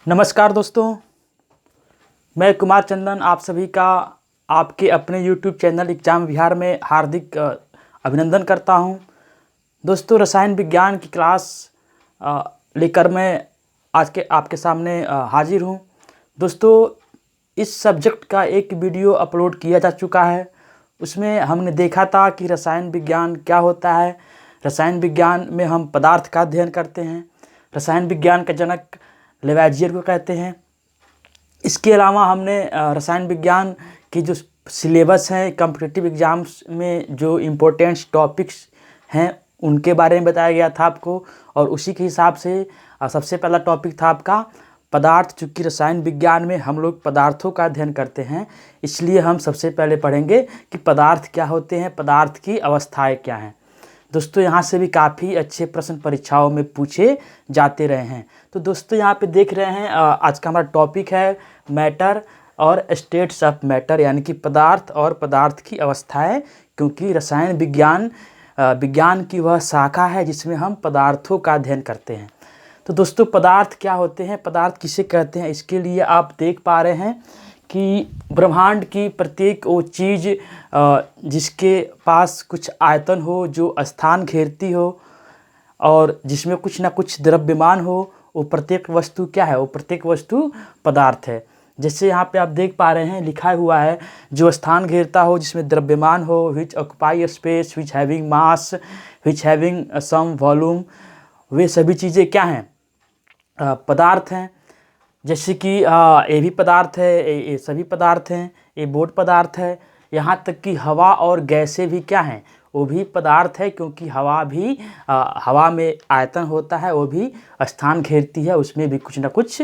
नमस्कार दोस्तों, मैं कुमार चंदन आप सभी का आपके अपने YouTube चैनल एग्जाम विहार में हार्दिक अभिनंदन करता हूं। दोस्तों, रसायन विज्ञान की क्लास लेकर मैं आज के आपके सामने हाजिर हूं। दोस्तों, इस सब्जेक्ट का एक वीडियो अपलोड किया जा चुका है। उसमें हमने देखा था कि रसायन विज्ञान क्या होता है। रसायन विज्ञान में हम पदार्थ का अध्ययन करते हैं। रसायन विज्ञान का जनक लेवैजियर को कहते हैं। इसके अलावा हमने रसायन विज्ञान की जो सिलेबस हैं, कॉम्पिटिटिव एग्ज़ाम्स में जो इम्पोर्टेंट टॉपिक्स हैं उनके बारे में बताया गया था आपको। और उसी के हिसाब से सबसे पहला टॉपिक था आपका पदार्थ। चूँकि रसायन विज्ञान में हम लोग पदार्थों का अध्ययन करते हैं, इसलिए हम सबसे पहले पढ़ेंगे कि पदार्थ क्या होते हैं, पदार्थ की अवस्थाएँ क्या हैं। दोस्तों, यहाँ से भी काफ़ी अच्छे प्रश्न परीक्षाओं में पूछे जाते रहे हैं। तो दोस्तों, यहाँ पे देख रहे हैं आज का हमारा टॉपिक है मैटर और स्टेट्स ऑफ मैटर, यानी कि पदार्थ और पदार्थ की अवस्थाएं। क्योंकि रसायन विज्ञान की वह शाखा है जिसमें हम पदार्थों का अध्ययन करते हैं। तो दोस्तों, पदार्थ क्या होते हैं, पदार्थ किसे कहते हैं, इसके लिए आप देख पा रहे हैं कि ब्रह्मांड की प्रत्येक वो चीज़ जिसके पास कुछ आयतन हो, जो स्थान घेरती हो और जिसमें कुछ ना कुछ द्रव्यमान हो, वो प्रत्येक वस्तु क्या है, वो प्रत्येक वस्तु पदार्थ है। जैसे यहाँ पे आप देख पा रहे हैं लिखा हुआ है, जो स्थान घेरता हो, जिसमें द्रव्यमान हो, which occupy space, which having mass, which having some volume, वे सभी चीज़ें क्या हैं, पदार्थ हैं। जैसे कि ये भी पदार्थ है, ये सभी पदार्थ हैं, ये बोर्ड पदार्थ है। यहाँ तक कि हवा और गैसें भी क्या हैं, वो भी पदार्थ है। क्योंकि हवा में आयतन होता है, वो भी स्थान घेरती है, उसमें भी कुछ ना कुछ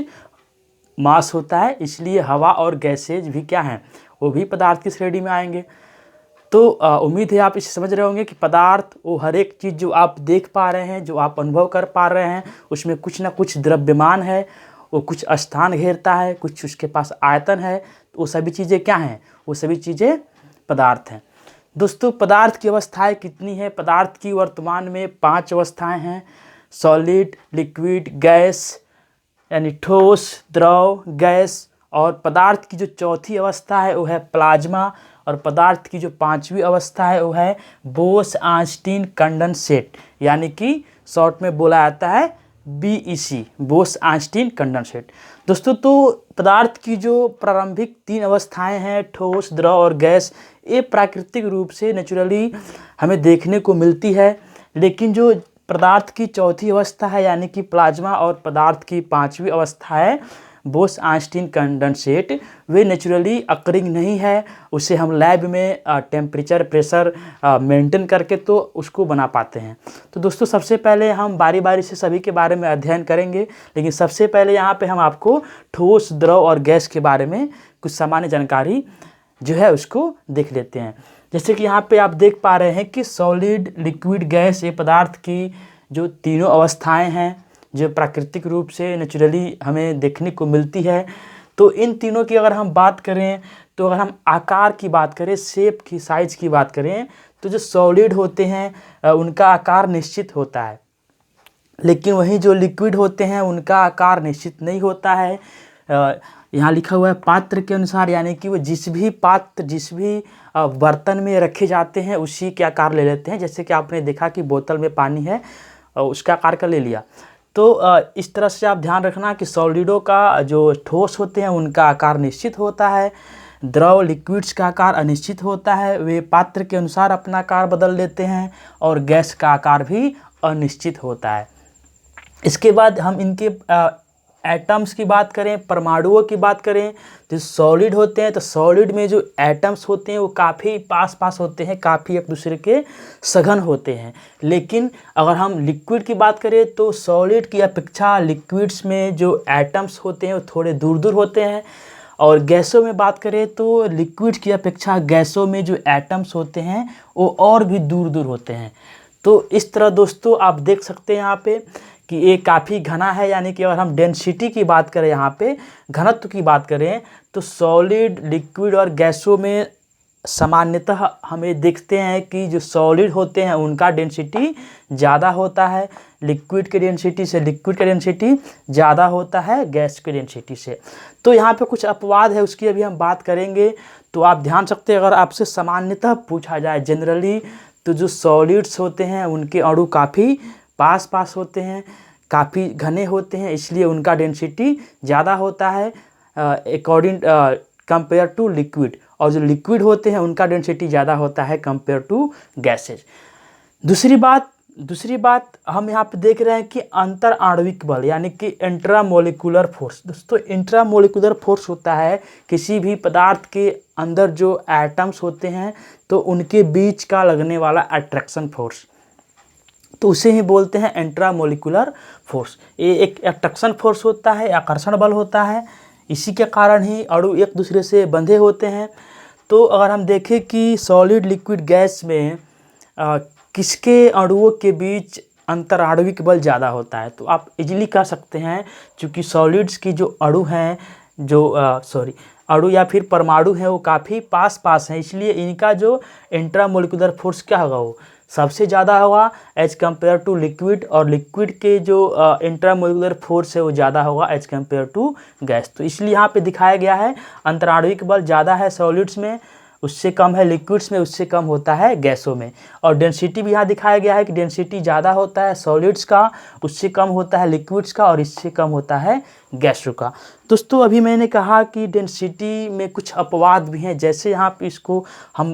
मास होता है, इसलिए हवा और गैसेज भी क्या हैं, वो भी पदार्थ की श्रेणी में आएंगे। तो उम्मीद है आप इसे समझ रहे होंगे कि पदार्थ वो हर एक चीज़ जो आप देख पा रहे हैं, जो आप अनुभव कर पा रहे हैं, उसमें कुछ ना कुछ द्रव्यमान है, वो कुछ स्थान घेरता है, कुछ उसके पास आयतन है। तो वो सभी चीज़ें क्या हैं, वो सभी चीज़ें पदार्थ हैं। दोस्तों, पदार्थ की अवस्थाएं कितनी हैं? पदार्थ की वर्तमान में 5 अवस्थाएं हैं: सॉलिड, लिक्विड, गैस यानी ठोस, द्रव, गैस। और पदार्थ की जो चौथी अवस्था है वो है प्लाज्मा। और पदार्थ की जो 5वीं अवस्था है वो है बोस-आइंस्टीन कंडेंसेट, यानी कि शॉर्ट में बोला जाता है BEC, बोस-आइंस्टीन कंडेंसेट। दोस्तों, तो पदार्थ की जो प्रारंभिक 3 अवस्थाएं हैं, ठोस, द्रव और गैस, ये प्राकृतिक रूप से नेचुरली हमें देखने को मिलती है। लेकिन जो पदार्थ की चौथी अवस्था है यानी कि प्लाज्मा, और पदार्थ की 5वीं अवस्था है बोस-आइंस्टीन कंडेंसेट, वे नेचुरली अकरिंग नहीं है। उसे हम लैब में टेम्परेचर, प्रेशर मेंटेन करके तो उसको बना पाते हैं। तो दोस्तों, सबसे पहले हम बारी बारी से सभी के बारे में अध्ययन करेंगे, लेकिन सबसे पहले यहाँ पे हम आपको ठोस, द्रव और गैस के बारे में कुछ सामान्य जानकारी जो है उसको देख लेते हैं। जैसे कि यहाँ पे आप देख पा रहे हैं कि सॉलिड, लिक्विड, गैस, ये पदार्थ की जो तीनों अवस्थाएं हैं, जो प्राकृतिक रूप से नेचुरली हमें देखने को मिलती है। तो इन तीनों की अगर हम बात करें, तो अगर हम आकार की बात करें, शेप की, साइज की बात करें, तो जो सॉलिड होते हैं उनका आकार निश्चित होता है। लेकिन वहीं जो लिक्विड होते हैं उनका आकार निश्चित नहीं होता है। यहाँ लिखा हुआ है पात्र के अनुसार, यानी कि वो जिस भी बर्तन में रखे जाते हैं उसी के आकार ले लेते हैं। जैसे कि आपने देखा कि बोतल में पानी है, उसका आकार का ले लिया। तो इस तरह से आप ध्यान रखना कि सॉलिडों का जो ठोस होते हैं उनका आकार निश्चित होता है, द्रव लिक्विड्स का आकार अनिश्चित होता है, वे पात्र के अनुसार अपना आकार बदल लेते हैं, और गैस का आकार भी अनिश्चित होता है। इसके बाद हम इनके एटम्स की बात करें, परमाणुओं की बात करें, तो सॉलिड होते हैं, तो सॉलिड में जो एटम्स होते हैं वो काफ़ी पास होते हैं, काफ़ी एक दूसरे के सघन होते हैं। लेकिन अगर हम लिक्विड की बात करें तो सॉलिड की अपेक्षा लिक्विड्स में जो एटम्स होते हैं वो थोड़े दूर दूर होते हैं। और गैसों में बात करें तो लिक्विड की अपेक्षा गैसों में जो एटम्स होते हैं वो और भी दूर दूर होते हैं। तो इस तरह दोस्तों आप देख सकते हैं यहाँ पे कि ये काफ़ी घना है। यानी कि अगर हम डेंसिटी की बात करें, यहाँ पे घनत्व की बात करें, तो सॉलिड, लिक्विड और गैसों में सामान्यतः हमें देखते हैं कि जो सॉलिड होते हैं उनका डेंसिटी ज़्यादा होता है लिक्विड के डेंसिटी से, लिक्विड का डेंसिटी ज़्यादा होता है गैस के डेंसिटी से। तो यहाँ पे कुछ अपवाद है, उसकी अभी हम बात करेंगे। तो आप ध्यान सकते हैं, अगर आपसे सामान्यतः पूछा जाए जनरली, तो जो सॉलिड्स होते हैं उनके अणु काफ़ी पास पास होते हैं, काफ़ी घने होते हैं, इसलिए उनका डेंसिटी ज़्यादा होता है अकॉर्डिंग कंपेयर टू लिक्विड। और जो लिक्विड होते हैं उनका डेंसिटी ज़्यादा होता है कंपेयर टू गैसेज। दूसरी बात हम यहाँ पे देख रहे हैं कि अंतर आणविक बल यानी कि इंट्रामोलिकुलर फोर्स। दोस्तों इंट्रामोलिकुलर फोर्स होता है किसी भी पदार्थ के अंदर जो एटम्स होते हैं तो उनके बीच का लगने वाला अट्रैक्शन फोर्स, तो उसे ही बोलते हैं इंट्रामोलिकुलर फोर्स। ये एक अट्रैक्शन फोर्स होता है, आकर्षण बल होता है, इसी के कारण ही अणु एक दूसरे से बंधे होते हैं। तो अगर हम देखें कि सॉलिड लिक्विड गैस में किसके अणुओं के बीच अंतर आणविक बल ज़्यादा होता है, तो आप इजीली कह सकते हैं क्योंकि सॉलिड्स की जो अणु हैं, जो अणु या फिर परमाणु हैं वो काफ़ी पास पास हैं, इसलिए इनका जो इंट्रामोलिकुलर फोर्स क्या होगा, वो सबसे ज़्यादा होगा एज कम्पेयर टू लिक्विड। और लिक्विड के जो इंट्रामोलिकुलर फोर्स है वो ज़्यादा होगा एज कम्पेयर टू गैस। तो इसलिए यहाँ पे दिखाया गया है अंतराणविक बल ज़्यादा है सॉलिड्स में, उससे कम है लिक्विड्स में, उससे कम होता है गैसों में। और डेंसिटी भी यहाँ दिखाया गया है कि डेंसिटी ज़्यादा होता है सॉलिड्स का, उससे कम होता है लिक्विड्स का, और इससे कम होता है गैसों का। दोस्तों अभी मैंने कहा कि डेंसिटी में कुछ अपवाद भी हैं, जैसे यहाँ पे इसको हम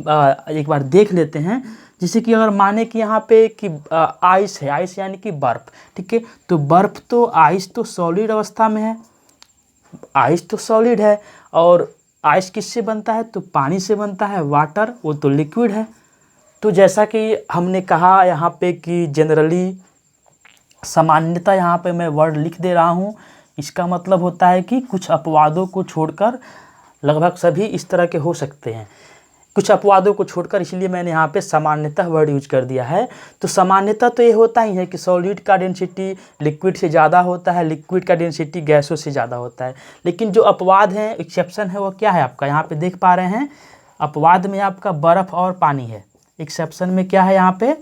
एक बार देख लेते हैं। जैसे कि अगर माने कि यहाँ पे कि आइस है, आइस यानी कि बर्फ़, ठीक है, तो बर्फ़ तो आइस तो सॉलिड अवस्था में है, आइस तो सॉलिड है, और आइस किससे बनता है, तो पानी से बनता है, वाटर वो तो लिक्विड है। तो जैसा कि हमने कहा यहाँ पे कि जनरली सामान्यतः यहाँ पे मैं वर्ड लिख दे रहा हूँ, इसका मतलब होता है कि कुछ अपवादों को छोड़कर लगभग सभी इस तरह के हो सकते हैं, कुछ अपवादों को छोड़कर, इसलिए मैंने यहाँ पे सामान्यतः वर्ड यूज कर दिया है। तो सामान्यतः तो ये होता ही है कि सॉलिड का डेंसिटी लिक्विड से ज़्यादा होता है, लिक्विड का डेंसिटी गैसों से ज़्यादा होता है। लेकिन जो अपवाद है, एक्सेप्शन है, वो क्या है आपका यहाँ पे देख पा रहे हैं, अपवाद में आपका बर्फ़ और पानी है। एक्सेप्शन में क्या है यहाँ पे,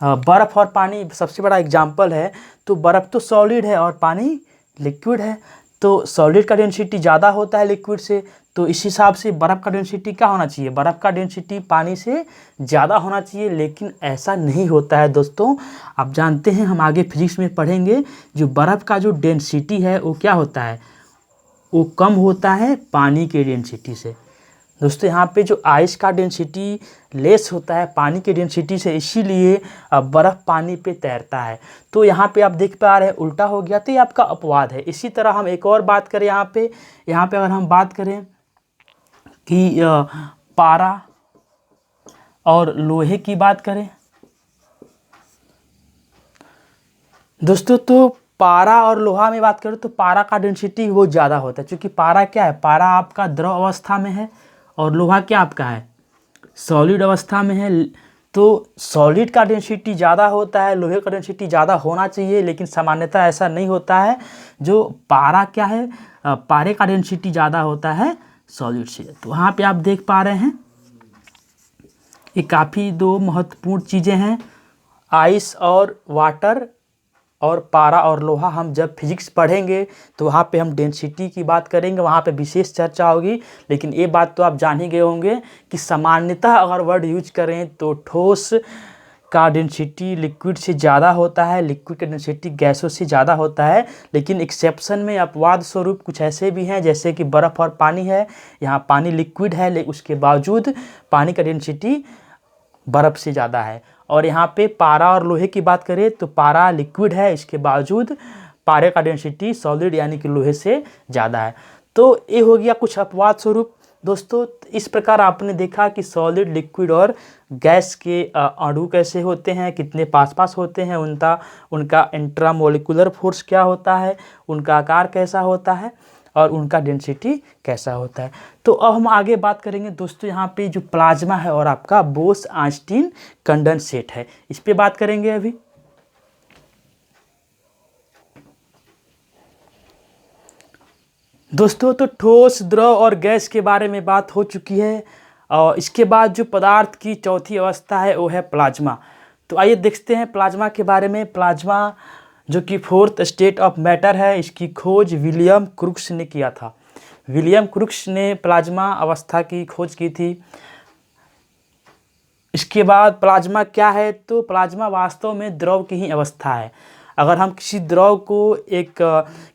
बर्फ़ और पानी सबसे बड़ा एग्जाम्पल है। तो बर्फ़ तो सॉलिड है और पानी लिक्विड है, तो सॉलिड का डेंसिटी ज़्यादा होता है लिक्विड से, तो इस हिसाब से बर्फ़ का डेंसिटी क्या होना चाहिए, बर्फ़ का डेंसिटी पानी से ज़्यादा होना चाहिए। लेकिन ऐसा नहीं होता है दोस्तों, आप जानते हैं, हम आगे फिजिक्स में पढ़ेंगे, जो बर्फ़ का जो डेंसिटी है वो क्या होता है, वो कम होता है पानी के डेंसिटी से। दोस्तों यहाँ पे जो आइस का डेंसिटी लेस होता है पानी की डेंसिटी से, इसीलिए बर्फ़ पानी पे तैरता है। तो यहाँ पे आप देख पा रहे हैं उल्टा हो गया, तो ये आपका अपवाद है। इसी तरह हम एक और बात करें यहाँ पे अगर हम बात करें कि पारा और लोहे की बात करें दोस्तों, तो पारा और लोहा में बात करें तो पारा का डेंसिटी वो ज़्यादा होता है, क्योंकि पारा क्या है, पारा आपका द्रव अवस्था में है और लोहा क्या आपका है, सॉलिड अवस्था में है। तो सॉलिड का डेंसिटी ज़्यादा होता है, लोहे का डेंसिटी ज़्यादा होना चाहिए, लेकिन सामान्यतः ऐसा नहीं होता है। जो पारा क्या है, पारे का डेंसिटी ज़्यादा होता है सॉलिड से। तो वहाँ पे आप देख पा रहे हैं ये काफ़ी दो महत्वपूर्ण चीज़ें हैं, आइस और वाटर और पारा और लोहा। हम जब फिजिक्स पढ़ेंगे तो वहाँ पे हम डेंसिटी की बात करेंगे, वहाँ पे विशेष चर्चा होगी। लेकिन ये बात तो आप जान ही गए होंगे कि सामान्यतः अगर वर्ड यूज करें तो ठोस का डेंसिटी लिक्विड से ज़्यादा होता है, लिक्विड का डेंसिटी गैसों से ज़्यादा होता है। लेकिन एक्सेप्शन में अपवाद स्वरूप कुछ ऐसे भी हैं, जैसे कि बर्फ़ और पानी है, यहाँ पानी लिक्विड है लेकिन उसके बावजूद पानी का डेंसिटी बर्फ़ से ज़्यादा है। और यहाँ पे पारा और लोहे की बात करें तो पारा लिक्विड है, इसके बावजूद पारे का डेंसिटी सॉलिड यानी कि लोहे से ज़्यादा है। तो ये हो गया कुछ अपवाद स्वरूप। दोस्तों इस प्रकार आपने देखा कि सॉलिड, लिक्विड और गैस के अणु कैसे होते हैं, कितने पास पास होते हैं, उनका इंट्रामोलिकुलर फोर्स क्या होता है, उनका आकार कैसा होता है और उनका डेंसिटी कैसा होता है। तो अब हम आगे बात करेंगे दोस्तों, यहाँ पे जो प्लाज्मा है और आपका बोस-आइंस्टीन कंडेंसेट है, इस पे बात करेंगे अभी। दोस्तों तो ठोस, द्रव और गैस के बारे में बात हो चुकी है। और इसके बाद जो पदार्थ की चौथी अवस्था है वो है प्लाज्मा। तो आइए देखते हैं प्लाज्मा के बारे में। प्लाज्मा जो कि फोर्थ स्टेट ऑफ मैटर है, इसकी खोज विलियम क्रूक्स ने किया था। विलियम क्रूक्स ने प्लाज्मा अवस्था की खोज की थी। इसके बाद प्लाज्मा क्या है, तो प्लाज्मा वास्तव में द्रव की ही अवस्था है। अगर हम किसी द्रव को एक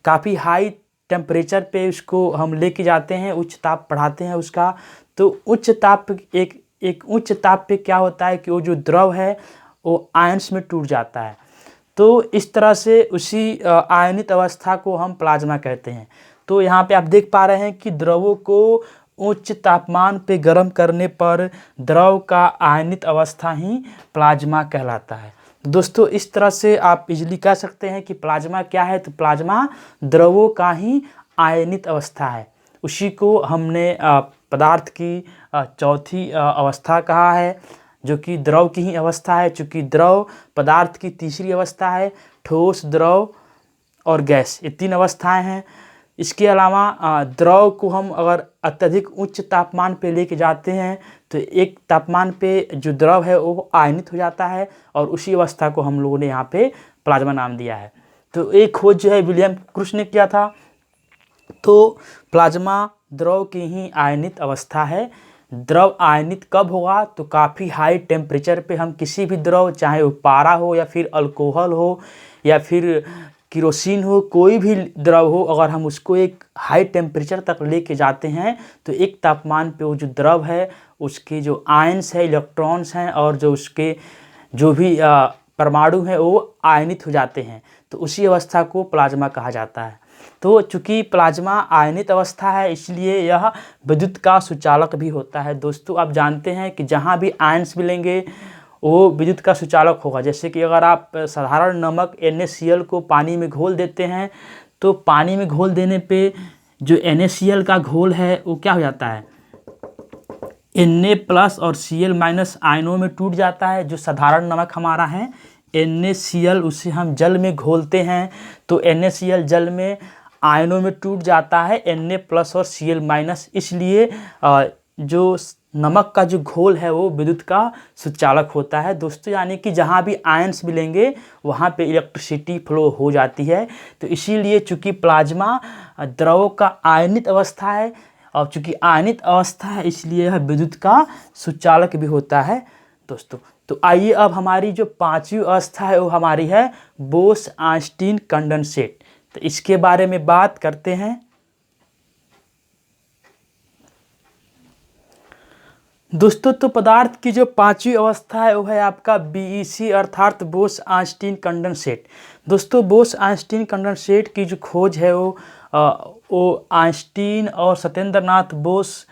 काफ़ी हाई टेम्परेचर पे उसको हम लेके जाते हैं, उच्च ताप बढ़ाते हैं उसका, तो उच्च ताप एक उच्च ताप पे क्या होता है कि वो जो द्रव है वो आयंस में टूट जाता है। तो इस तरह से उसी आयनित अवस्था को हम प्लाज्मा कहते हैं। तो यहाँ पे आप देख पा रहे हैं कि द्रवों को उच्च तापमान पे गर्म करने पर द्रव का आयनित अवस्था ही प्लाज्मा कहलाता है। दोस्तों इस तरह से आप इजीली कह सकते हैं कि प्लाज्मा क्या है, तो प्लाज्मा द्रवों का ही आयनित अवस्था है। उसी को हमने पदार्थ की चौथी अवस्था कहा है, जो कि द्रव की ही अवस्था है। चूँकि द्रव पदार्थ की तीसरी अवस्था है, ठोस, द्रव और गैस, ये तीन अवस्थाएं हैं। इसके अलावा द्रव को हम अगर अत्यधिक उच्च तापमान पे लेके जाते हैं तो एक तापमान पे जो द्रव है वो आयनित हो जाता है, और उसी अवस्था को हम लोगों ने यहाँ पे प्लाज्मा नाम दिया है। तो एक खोज जो है विलियम क्रूक्स ने किया था। तो प्लाज्मा द्रव की ही आयनित अवस्था है। द्रव आयनित कब होगा, तो काफ़ी हाई टेम्परेचर पे हम किसी भी द्रव, चाहे वो पारा हो या फिर अल्कोहल हो या फिर केरोसिन हो, कोई भी द्रव हो, अगर हम उसको एक हाई टेम्परेचर तक लेके जाते हैं तो एक तापमान पे वो जो द्रव है उसके जो आयंस है, इलेक्ट्रॉन्स हैं और जो उसके जो भी परमाणु हैं वो आयनित हो जाते हैं। तो उसी अवस्था को प्लाज्मा कहा जाता है। तो चूँकि प्लाज्मा आयनित अवस्था है इसलिए यह विद्युत का सुचालक भी होता है। दोस्तों आप जानते हैं कि जहाँ भी आयंस मिलेंगे वो विद्युत का सुचालक होगा। जैसे कि अगर आप साधारण नमक NaCl को पानी में घोल देते हैं तो पानी में घोल देने पे जो NaCl का घोल है वो क्या हो जाता है, Na+ और Cl- आयनों में टूट जाता है। जो साधारण नमक हमारा है NaCl, उसे हम जल में घोलते हैं तो NaCl जल में आयनों में टूट जाता है Na+ और Cl-। इसलिए जो नमक का जो घोल है वो विद्युत का सुचालक होता है। दोस्तों यानी कि जहाँ भी आयंस मिलेंगे वहाँ पे इलेक्ट्रिसिटी फ्लो हो जाती है। तो इसीलिए चूँकि प्लाज्मा द्रव का आयनित अवस्था है और चूँकि आयनित अवस्था है इसलिए यह विद्युत का सुचालक भी होता है। दोस्तों तो आइए अब हमारी जो पांचवी अवस्था है वो हमारी है बोस-आइंस्टीन कंडेंसेट। तो इसके बारे में बात करते हैं। दोस्तों तो पदार्थ की जो पांचवी अवस्था है वो है आपका BEC अर्थात बोस-आइंस्टीन कंडेंसेट। दोस्तों बोस-आइंस्टीन कंडेंसेट की जो खोज है वो आइंस्टीन और सत्येंद्रनाथ बोस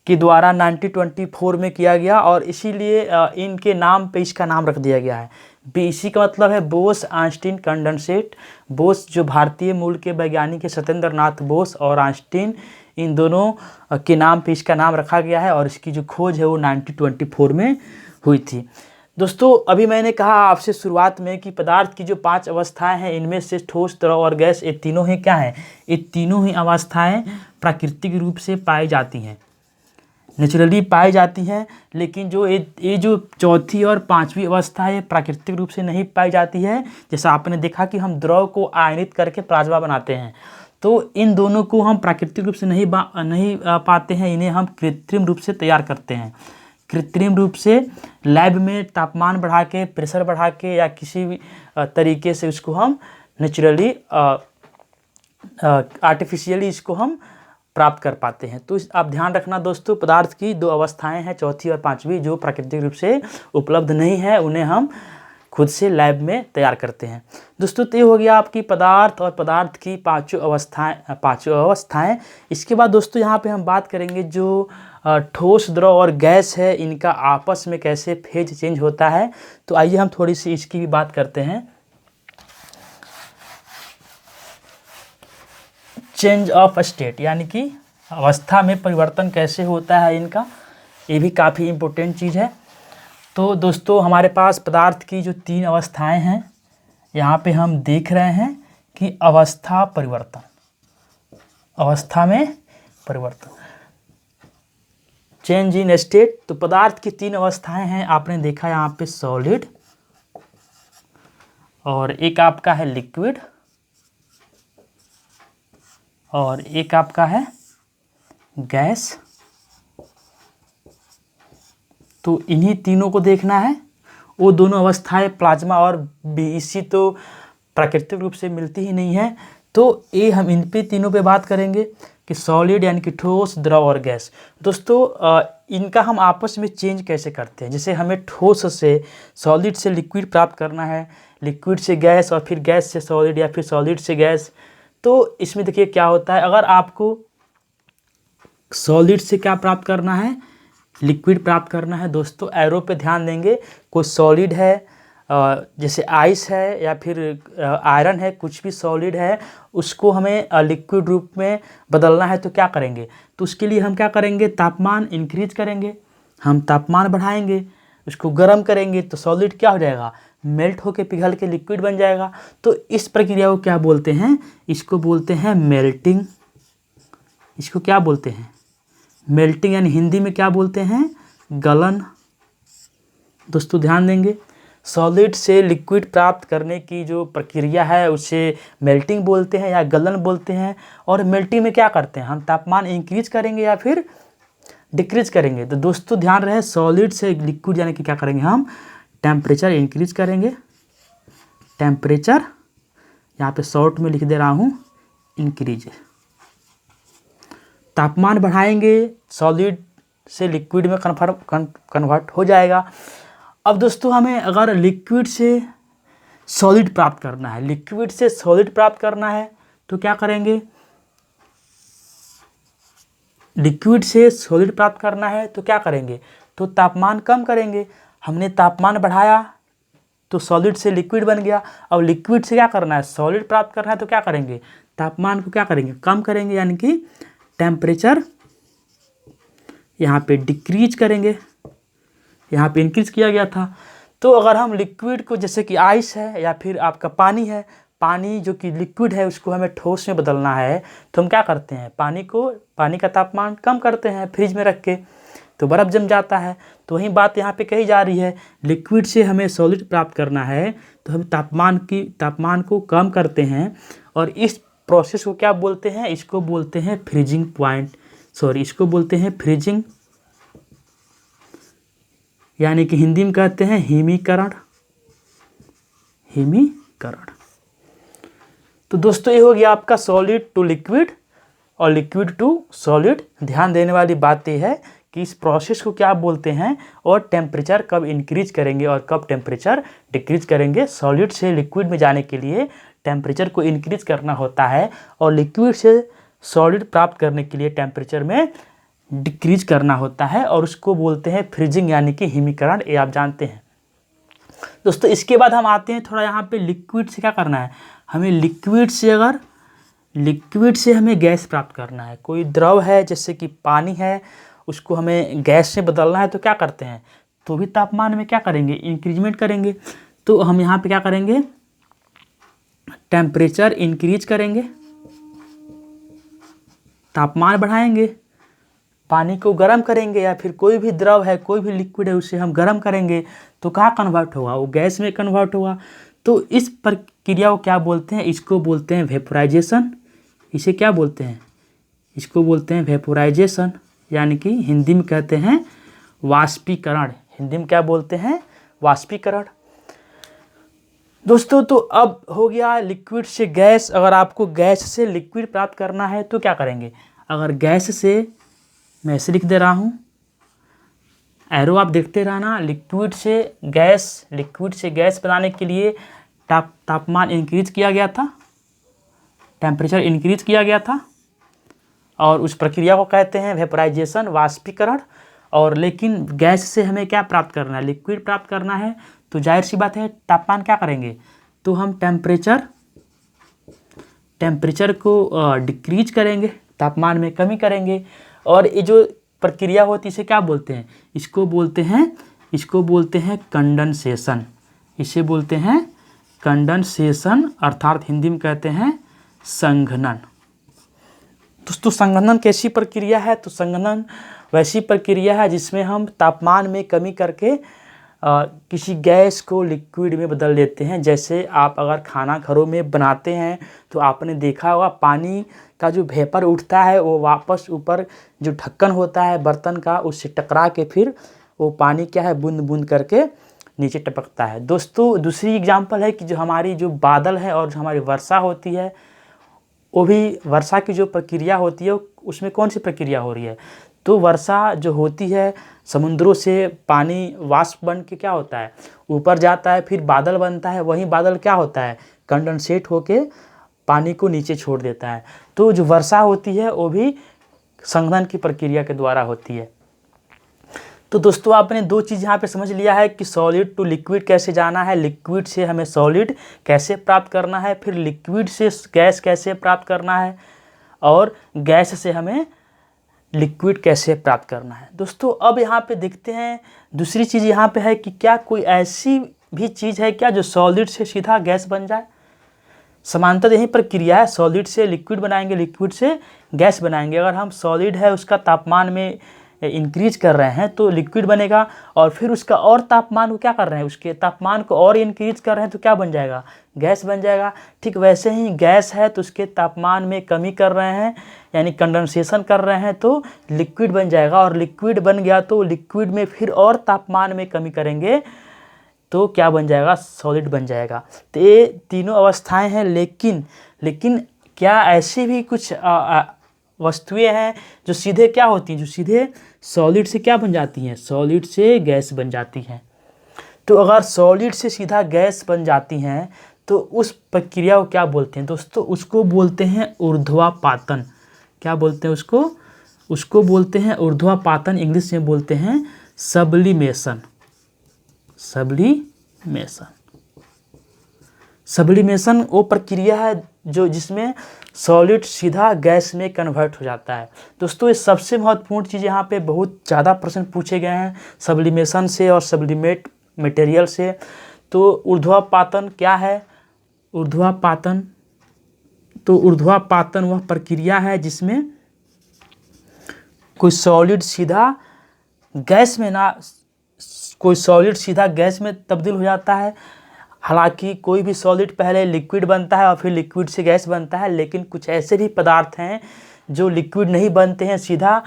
के द्वारा 1924 में किया गया और इसीलिए इनके नाम पे इसका नाम रख दिया गया है। BEC का मतलब है बोस-आइंस्टीन कंडेंसेट। बोस जो भारतीय मूल के वैज्ञानिक है, सत्येंद्रनाथ बोस और आइंस्टीन, इन दोनों के नाम पे इसका नाम रखा गया है और इसकी जो खोज है वो 1924 में हुई थी। दोस्तों अभी मैंने कहा आपसे शुरुआत में कि पदार्थ की जो 5 अवस्थाएं हैं इनमें से ठोस, द्रव और गैस, ये तीनों ही क्या हैं, ये तीनों ही अवस्थाएं प्राकृतिक रूप से पाई जाती हैं, नेचुरली पाई जाती हैं। लेकिन जो ये जो चौथी और पांचवी अवस्था है प्राकृतिक रूप से नहीं पाई जाती है। जैसा आपने देखा कि हम द्रव को आयनित करके प्लाज्मा बनाते हैं, तो इन दोनों को हम प्राकृतिक रूप से नहीं पाते हैं, इन्हें हम कृत्रिम रूप से तैयार करते हैं। कृत्रिम रूप से लैब में तापमान बढ़ा के, प्रेशर बढ़ा के या किसी भी तरीके से उसको हम नेचुरली आर्टिफिशियली इसको हम प्राप्त कर पाते हैं। तो आप ध्यान रखना दोस्तों, पदार्थ की 2 अवस्थाएं हैं, चौथी और पांचवी, जो प्राकृतिक रूप से उपलब्ध नहीं है, उन्हें हम खुद से लैब में तैयार करते हैं। दोस्तों तो ये हो गया आपकी पदार्थ और पदार्थ की पांचों अवस्थाएं। इसके बाद दोस्तों यहाँ पे हम बात करेंगे जो ठोस, द्रव और गैस है, इनका आपस में कैसे फेज चेंज होता है। तो आइए हम थोड़ी सी इसकी भी बात करते हैं। चेंज ऑफ स्टेट यानी कि अवस्था में परिवर्तन कैसे होता है इनका, ये भी काफ़ी इम्पोर्टेंट चीज़ है। तो दोस्तों हमारे पास पदार्थ की जो 3 अवस्थाएं हैं, यहाँ पे हम देख रहे हैं कि अवस्था परिवर्तन, अवस्था में परिवर्तन। Change in state. तो पदार्थ की 3 अवस्थाएं हैं, आपने देखा यहाँ पे सॉलिड, और एक आपका है लिक्विड, और एक आपका है गैस। तो इन्हीं तीनों को देखना है। वो दोनों अवस्थाएं प्लाज्मा और बीईसी तो प्राकृतिक रूप से मिलती ही नहीं है। तो ये हम इन पे तीनों पे बात करेंगे कि सॉलिड यानी कि ठोस, द्रव और गैस। दोस्तों इनका हम आपस में चेंज कैसे करते हैं। जैसे हमें ठोस से, सॉलिड से लिक्विड प्राप्त करना है, लिक्विड से गैस, और फिर गैस से सॉलिड या फिर सॉलिड से गैस। तो इसमें देखिए क्या होता है, अगर आपको सॉलिड से क्या प्राप्त करना है, लिक्विड प्राप्त करना है, दोस्तों एरो पे ध्यान देंगे। कोई सॉलिड है, जैसे आइस है या फिर आयरन है, कुछ भी सॉलिड है, उसको हमें लिक्विड रूप में बदलना है तो क्या करेंगे। तो उसके लिए हम क्या करेंगे, तापमान इंक्रीज करेंगे, हम तापमान बढ़ाएंगे, उसको गर्म करेंगे, तो सॉलिड क्या हो जाएगा, मेल्ट होकर पिघल के लिक्विड बन जाएगा। तो इस प्रक्रिया को क्या बोलते हैं, इसको बोलते हैं मेल्टिंग। इसको क्या बोलते हैं, मेल्टिंग, यानी हिंदी में क्या बोलते हैं, गलन। दोस्तों ध्यान देंगे, सॉलिड से लिक्विड प्राप्त करने की जो प्रक्रिया है उसे मेल्टिंग बोलते हैं या गलन बोलते हैं। और मेल्टिंग में क्या करते हैं, हम तापमान इंक्रीज करेंगे या फिर डिक्रीज करेंगे। तो दोस्तों ध्यान रहे, सॉलिड से लिक्विड यानी कि क्या करेंगे, हम टेम्परेचर इंक्रीज करेंगे। टेम्परेचर यहाँ पे शॉर्ट में लिख दे रहा हूँ, इंक्रीज। तापमान बढ़ाएंगे, सॉलिड से लिक्विड में कन्वर्ट हो जाएगा। अब दोस्तों हमें अगर लिक्विड से सॉलिड प्राप्त करना है, लिक्विड से सॉलिड प्राप्त करना है तो क्या करेंगे, लिक्विड से सॉलिड प्राप्त करना है तो क्या करेंगे, तो तापमान कम करेंगे। हमने तापमान बढ़ाया तो सॉलिड से लिक्विड बन गया। अब लिक्विड से क्या करना है, सॉलिड प्राप्त करना है तो क्या करेंगे, तापमान को क्या करेंगे, कम करेंगे, यानी कि टेम्परेचर यहाँ पे डिक्रीज करेंगे, यहाँ पे इंक्रीज किया गया था। तो अगर हम लिक्विड को, जैसे कि आइस है या फिर आपका पानी है, पानी जो कि लिक्विड है उसको हमें ठोस में बदलना है तो हम क्या करते हैं, पानी का तापमान कम करते हैं फ्रिज में रख के, तो बर्फ़ जम जाता है। तो वही बात यहाँ पे कही जा रही है, लिक्विड से हमें सॉलिड प्राप्त करना है तो हम तापमान को कम करते हैं। और इस प्रोसेस को क्या बोलते हैं, इसको बोलते हैं फ्रीजिंग पॉइंट, इसको बोलते हैं फ्रीजिंग, यानी कि हिंदी में कहते हैं हिमीकरण। तो दोस्तों ये हो गया आपका सॉलिड टू लिक्विड और लिक्विड टू सॉलिड। ध्यान देने वाली बात यह है कि इस प्रोसेस को क्या बोलते हैं और टेम्परेचर कब इंक्रीज करेंगे और कब टेम्परेचर डिक्रीज करेंगे। सॉलिड से लिक्विड में जाने के लिए टेम्परेचर को इंक्रीज करना होता है और लिक्विड से सॉलिड प्राप्त करने के लिए टेम्परेचर में डिक्रीज करना होता है, और उसको बोलते हैं फ्रीजिंग यानी कि हिमीकरण। ये आप जानते हैं दोस्तों। इसके बाद हम आते हैं थोड़ा यहाँ पे लिक्विड से क्या करना है, हमें लिक्विड से हमें गैस प्राप्त करना है। कोई द्रव है जैसे कि पानी है, उसको हमें गैस से बदलना है तो क्या करते हैं, तो भी तापमान में क्या करेंगे, इंक्रीजमेंट करेंगे। तो हम यहाँ पे क्या करेंगे, टेम्परेचर इंक्रीज करेंगे, तापमान बढ़ाएंगे, पानी को गर्म करेंगे, या फिर कोई भी द्रव है, कोई भी लिक्विड है उसे हम गर्म करेंगे तो कहाँ कन्वर्ट होगा, वो गैस में कन्वर्ट होगा। तो इस प्रक्रिया को क्या बोलते हैं, इसको बोलते हैं वेपोराइजेशन। इसे क्या बोलते हैं, इसको बोलते हैं वेपोराइजेशन, यानी कि हिंदी में कहते हैं वाष्पीकरण। हिंदी में क्या बोलते हैं, वाष्पीकरण। दोस्तों तो अब हो गया लिक्विड से गैस। अगर आपको गैस से लिक्विड प्राप्त करना है तो क्या करेंगे, अगर गैस से, मैं ऐसे लिख दे रहा हूँ, एरो आप देखते रहना, लिक्विड से गैस बनाने के लिए तापमान इंक्रीज किया गया था, टेम्परेचर इंक्रीज किया गया था, और उस प्रक्रिया को कहते हैं वेपोराइजेशन, वाष्पीकरण। और लेकिन गैस से हमें क्या प्राप्त करना है, लिक्विड प्राप्त करना है, तो जाहिर सी बात है तापमान क्या करेंगे, तो हम टेम्परेचर को डिक्रीज करेंगे, तापमान में कमी करेंगे। और ये जो प्रक्रिया होती है इसे क्या बोलते हैं, इसको बोलते हैं कंडेंसेशन। इसे बोलते हैं कंडेंसेशन, अर्थात हिंदी में कहते हैं संघनन। दोस्तों संघनन कैसी प्रक्रिया है, तो संघनन वैसी प्रक्रिया है जिसमें हम तापमान में कमी करके किसी गैस को लिक्विड में बदल देते हैं। जैसे आप अगर खाना घरों में बनाते हैं तो आपने देखा होगा पानी का जो वेपर उठता है वो वापस ऊपर जो ढक्कन होता है बर्तन का उससे टकरा के फिर वो पानी क्या है बूंद बूंद करके नीचे टपकता है। दोस्तों दूसरी एग्जांपल है कि जो हमारी जो बादल है और जो हमारी वर्षा होती है वो भी वर्षा की जो प्रक्रिया होती है उसमें कौन सी प्रक्रिया हो रही है। तो वर्षा जो होती है समुद्रों से पानी वाष्प बन के क्या होता है ऊपर जाता है, फिर बादल बनता है। वही बादल क्या होता है कंडेंसेट होके पानी को नीचे छोड़ देता है। तो जो वर्षा होती है वो भी संघनन की प्रक्रिया के द्वारा होती है। तो दोस्तों आपने दो चीज़ यहाँ पे समझ लिया है कि सॉलिड टू लिक्विड कैसे जाना है, लिक्विड से हमें सॉलिड कैसे प्राप्त करना है, फिर लिक्विड से गैस कैसे प्राप्त करना है, और गैस से हमें लिक्विड कैसे प्राप्त करना है। दोस्तों अब यहाँ पे देखते हैं दूसरी चीज़ यहाँ पे है कि क्या कोई ऐसी भी चीज़ है क्या जो सॉलिड से सीधा गैस बन जाए। समांतर यही प्रक्रिया है, सॉलिड से लिक्विड बनाएंगे, लिक्विड से गैस बनाएंगे। अगर हम सॉलिड है उसका तापमान में इंक्रीज कर रहे हैं तो लिक्विड बनेगा, और फिर उसका और तापमान को क्या कर रहे हैं उसके तापमान को और इंक्रीज कर रहे हैं तो क्या बन जाएगा गैस बन जाएगा। ठीक वैसे ही गैस है तो उसके तापमान में कमी कर रहे हैं यानी कंडेंसेशन कर रहे हैं तो लिक्विड बन जाएगा, और लिक्विड बन गया तो लिक्विड में फिर और तापमान में कमी करेंगे तो क्या बन जाएगा सॉलिड बन जाएगा। तो ये तीनों अवस्थाएं हैं, लेकिन क्या ऐसी भी कुछ वस्तुएं हैं जो सीधे क्या होती हैं जो सीधे सॉलिड से क्या बन जाती हैं सॉलिड से गैस बन जाती हैं। तो अगर सॉलिड से सीधा गैस बन जाती हैं तो उस प्रक्रिया को क्या बोलते हैं दोस्तों, उसको बोलते हैं ऊर्ध्वापातन। क्या बोलते हैं उसको बोलते हैं ऊर्ध्वापातन, इंग्लिश में बोलते हैं सब्लिमेशन। सब्लिमेशन वो प्रक्रिया है जिसमें सॉलिड सीधा गैस में कन्वर्ट हो जाता है। दोस्तों ये सबसे महत्वपूर्ण चीज़ यहाँ पे बहुत ज़्यादा प्रश्न पूछे गए हैं सब्लिमेशन से और सब्लिमेट मटेरियल से। तो ऊर्ध्वापातन क्या है, ऊर्ध्वापातन वह प्रक्रिया है जिसमें कोई सॉलिड सीधा गैस में तब्दील हो जाता है। हालांकि कोई भी सॉलिड पहले लिक्विड बनता है और फिर लिक्विड से गैस बनता है, लेकिन कुछ ऐसे भी पदार्थ हैं जो लिक्विड नहीं बनते हैं, सीधा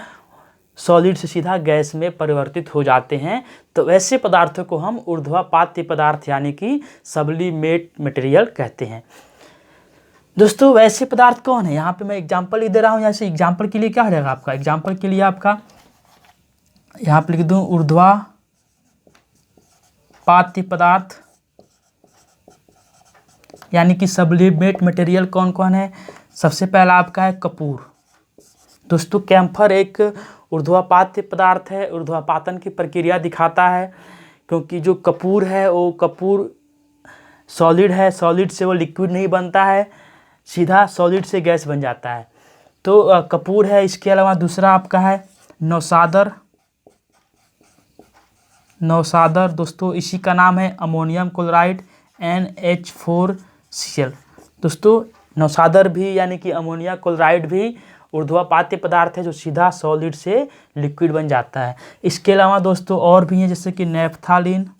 सॉलिड से सीधा गैस में परिवर्तित हो जाते हैं। तो ऐसे पदार्थों को हम ऊर्ध्वापात्य पदार्थ यानी कि सब्लिमेट मटेरियल कहते हैं। दोस्तों वैसे पदार्थ कौन है, यहाँ पे मैं एग्जाम्पल दे रहा हूँ। जैसे एग्जाम्पल के लिए क्या हो जाएगा आपका, एग्जाम्पल के लिए आपका यहाँ पे लिख दूँ ऊर्ध्वापात्य पदार्थ यानी कि सब्लिमेट मटेरियल कौन कौन है। सबसे पहला आपका है कपूर। दोस्तों कैम्फर एक ऊर्ध्वापात्य पदार्थ है, ऊर्ध्वापातन की प्रक्रिया दिखाता है, क्योंकि जो कपूर है वो कपूर सॉलिड है, सॉलिड से वो लिक्विड नहीं बनता है, सीधा सॉलिड से गैस बन जाता है। तो कपूर है। इसके अलावा दूसरा आपका है नौसादर। दोस्तों इसी का नाम है अमोनियम क्लोराइड NH4Cl। दोस्तों नौसादर भी यानी कि अमोनिया क्लोराइड भी ऊर्ध्वापात्य पदार्थ है जो सीधा सॉलिड से लिक्विड बन जाता है। इसके अलावा दोस्तों और भी हैं जैसे कि नेफ्थालीन।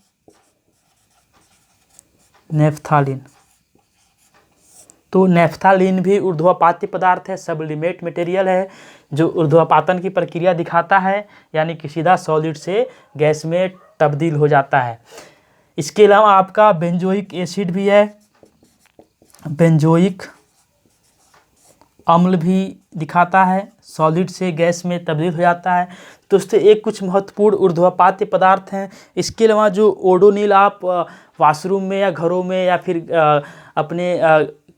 तो नेफ्थालीन भी ऊर्ध्वापात्य पदार्थ है, सब्लिमेट मटेरियल है जो ऊर्ध्वापातन की प्रक्रिया दिखाता है यानी कि सीधा सॉलिड से गैस में तब्दील हो जाता है। इसके अलावा आपका बेंजोइक एसिड भी है, बेंजोइक अम्ल भी दिखाता है, सॉलिड से गैस में तब्दील हो जाता है। दोस्तों एक कुछ महत्वपूर्ण ऊर्ध्वापात्य पदार्थ हैं। इसके अलावा जो ओडोनिल आप वॉशरूम में या घरों में या फिर अपने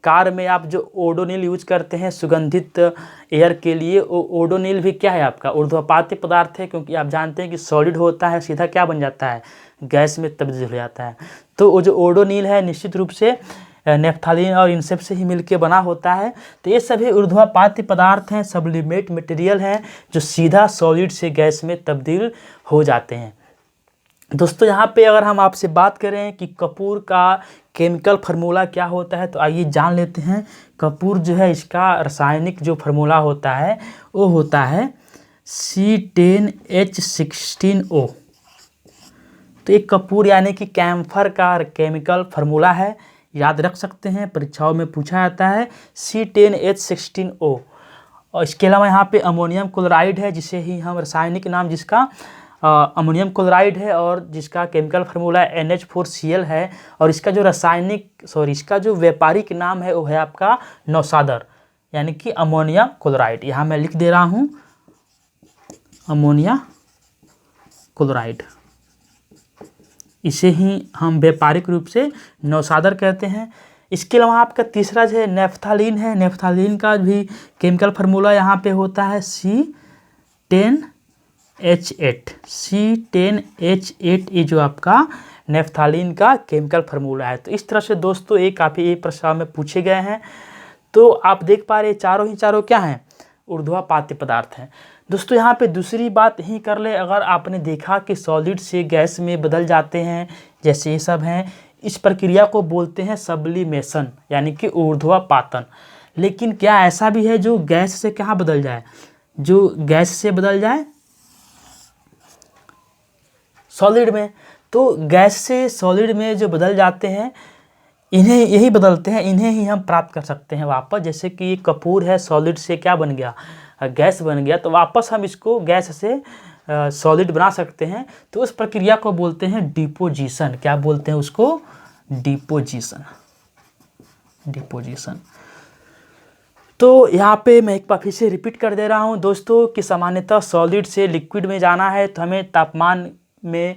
कार में आप जो ओडोनिल यूज करते हैं सुगंधित एयर के लिए, वो ओडोनिल भी क्या है आपका ऊर्ध्वापात्य पदार्थ है, क्योंकि आप जानते हैं कि सॉलिड होता है सीधा क्या बन जाता है गैस में तब्दील हो जाता है। तो वो जो ओडोनिल है निश्चित रूप से नेफ्थालीन और इन सब से ही मिलके बना होता है। तो ये सभी ऊर्ध्वापात्य पदार्थ हैं, सब्लिमेट मटेरियल हैं जो सीधा सॉलिड से गैस में तब्दील हो जाते हैं। दोस्तों यहाँ पे अगर हम आपसे बात करें कि कपूर का केमिकल फार्मूला क्या होता है तो आइए जान लेते हैं। कपूर जो है इसका रासायनिक जो फार्मूला होता है वो होता है C10H16O। तो एक कपूर यानी कि कैम्फर का केमिकल फार्मूला है, याद रख सकते हैं, परीक्षाओं में पूछा जाता है C10H16O। और इसके अलावा यहाँ पे अमोनियम क्लोराइड है, जिसे ही हम रासायनिक नाम जिसका अमोनियम क्लोराइड है और जिसका केमिकल फार्मूला NH4Cl है। और इसका जो इसका जो व्यापारिक नाम है वो है आपका नौसादर, यानी कि अमोनियम क्लोराइड। यहाँ मैं लिख दे रहा हूँ अमोनिया क्लोराइड, इसे ही हम व्यापारिक रूप से नौसादर कहते हैं। इसके अलावा आपका तीसरा जो है नेफ्थालीन है। नेफ्थालीन का भी केमिकल फार्मूला यहाँ पे होता है C10H8। C10H8 ये जो आपका नेफ्थालीन का केमिकल फार्मूला है। तो इस तरह से दोस्तों ये काफ़ी प्रश्न में पूछे गए हैं। तो आप देख पा रहे चारों क्या हैं, ऊर्ध्वापात्य पदार्थ हैं। दोस्तों यहाँ पे दूसरी बात ही कर ले, अगर आपने देखा कि सॉलिड से गैस में बदल जाते हैं, जैसे ये सब हैं, इस प्रक्रिया को बोलते हैं सब्लिमेशन, यानी कि ऊर्ध्वापातन। लेकिन क्या ऐसा भी है जो गैस से कहाँ बदल जाए, जो गैस से बदल जाए सॉलिड में? तो गैस से सॉलिड में जो बदल जाते हैं, इन्हें यही बदलते हैं, इन्हें ही हम प्राप्त कर सकते हैं वापस। जैसे कि ये कपूर है, सॉलिड से क्या बन गया, गैस बन गया, तो वापस हम इसको गैस से सॉलिड बना सकते हैं। तो उस प्रक्रिया को बोलते हैं डिपोजिशन। क्या बोलते हैं उसको? डिपोजिशन। तो यहाँ पे मैं एक बार फिर से रिपीट कर दे रहा हूँ दोस्तों कि सामान्यतः सॉलिड से लिक्विड में जाना है तो हमें तापमान में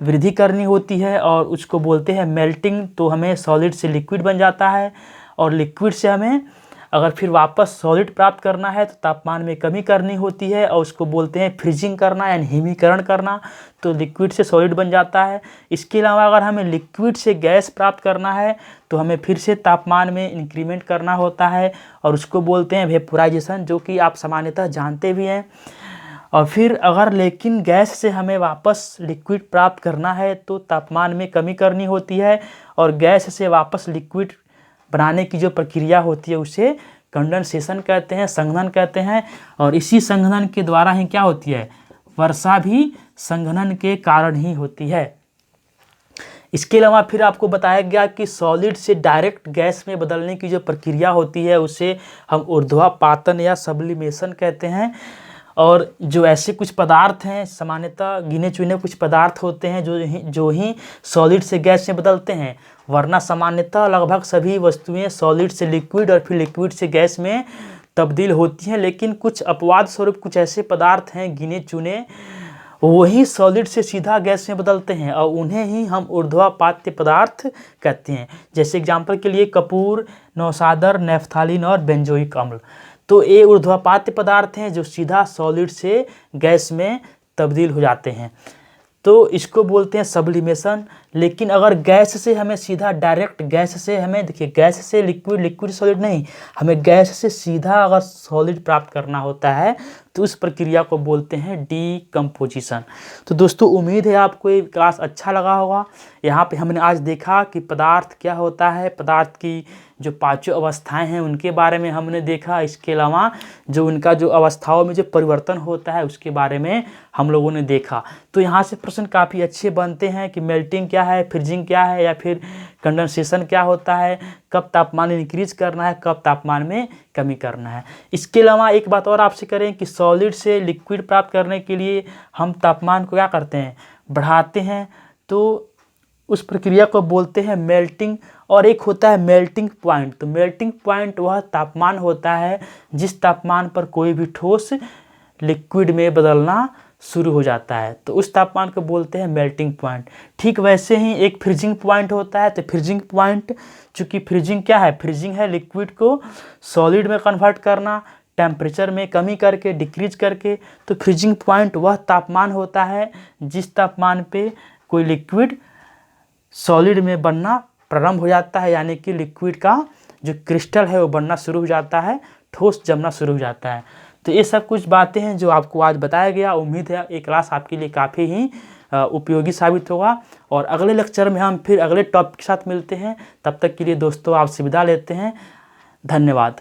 वृद्धि करनी होती है और उसको बोलते हैं मेल्टिंग। तो हमें सॉलिड से लिक्विड बन जाता है, और लिक्विड से हमें अगर फिर वापस सॉलिड प्राप्त करना है तो तापमान में कमी करनी होती है, और उसको बोलते हैं फ्रीजिंग करना, यानी हिमीकरण करना। तो लिक्विड से सॉलिड बन जाता है। इसके अलावा अगर हमें लिक्विड से गैस प्राप्त करना है तो हमें फिर से तापमान में इंक्रीमेंट करना होता है, और उसको बोलते हैं वेपोराइजेशन, जो कि आप सामान्यतः जानते भी हैं। और फिर अगर लेकिन गैस से हमें वापस लिक्विड प्राप्त करना है तो तापमान में कमी करनी होती है, और गैस से वापस लिक्विड बनाने की जो प्रक्रिया होती है उसे कंडेंसेशन कहते हैं, संघनन कहते हैं। और इसी संघनन के द्वारा ही क्या होती है, वर्षा भी संघनन के कारण ही होती है। इसके अलावा फिर आपको बताया गया कि सॉलिड से डायरेक्ट गैस में बदलने की जो प्रक्रिया होती है उसे हम ऊर्ध्वापातन या सब्लिमेशन कहते हैं। और जो ऐसे कुछ पदार्थ हैं, सामान्यतः गिने चुने कुछ पदार्थ होते हैं जो ही सॉलिड से गैस में बदलते हैं, वरना सामान्यतः लगभग सभी वस्तुएं सॉलिड से लिक्विड और फिर लिक्विड से गैस में तब्दील होती हैं। लेकिन कुछ अपवाद स्वरूप कुछ ऐसे पदार्थ हैं गिने चुने, वही सॉलिड से सीधा गैस में बदलते हैं, और उन्हें ही हम ऊर्ध्वापात्य पदार्थ कहते हैं। जैसे एग्जाम्पल के लिए कपूर, नौसादर, नेफ्थालीन और बेंजोइक अम्ल। तो ये ऊर्ध्वापात्य पदार्थ हैं जो सीधा सॉलिड से गैस में तब्दील हो जाते हैं, तो इसको बोलते हैं सब्लिमेशन। लेकिन अगर गैस से हमें सीधा डायरेक्ट गैस से हमें देखिए, गैस से लिक्विड, लिक्विड सॉलिड नहीं, हमें गैस से सीधा अगर सॉलिड प्राप्त करना होता है तो उस प्रक्रिया को बोलते हैं डीकम्पोजिशन। तो दोस्तों उम्मीद है आपको ये क्लास अच्छा लगा होगा। यहाँ पे हमने आज देखा कि पदार्थ क्या होता है, पदार्थ की जो पांचों अवस्थाएं हैं उनके बारे में हमने देखा। इसके अलावा जो उनका जो अवस्थाओं में जो परिवर्तन होता है उसके बारे में हम लोगों ने देखा। तो यहाँ से प्रश्न काफ़ी अच्छे बनते हैं कि मेल्टिंग क्या है, फ्रीजिंग क्या है, या फिर कंडेंसेशन क्या होता है, कब तापमान इंक्रीज करना है, कब तापमान में कमी करना है। इसके अलावा एक बात और आपसे करें कि सॉलिड से लिक्विड प्राप्त करने के लिए हम तापमान को क्या करते हैं, बढ़ाते हैं। तो उस प्रक्रिया को बोलते हैं मेल्टिंग। और एक होता है मेल्टिंग पॉइंट। तो मेल्टिंग पॉइंट वह तापमान होता है जिस तापमान पर कोई भी ठोस लिक्विड में बदलना शुरू हो जाता है, तो उस तापमान को बोलते हैं मेल्टिंग पॉइंट। ठीक वैसे ही एक फ्रीजिंग पॉइंट होता है। तो फ्रीजिंग पॉइंट, चूँकि फ्रीजिंग क्या है, फ्रीजिंग है लिक्विड को सॉलिड में कन्वर्ट करना, टेम्परेचर में कमी करके, डिक्रीज करके। तो फ्रीजिंग पॉइंट वह तापमान होता है जिस तापमान पे कोई लिक्विड सॉलिड में बनना प्रारंभ हो जाता है, यानी कि लिक्विड का जो क्रिस्टल है वो बनना शुरू हो जाता है, ठोस जमना शुरू हो जाता है। तो ये सब कुछ बातें हैं जो आपको आज बताया गया। उम्मीद है ये क्लास आपके लिए काफ़ी ही उपयोगी साबित होगा। और अगले लेक्चर में हम फिर अगले टॉपिक के साथ मिलते हैं। तब तक के लिए दोस्तों आपसे विदा लेते हैं। धन्यवाद।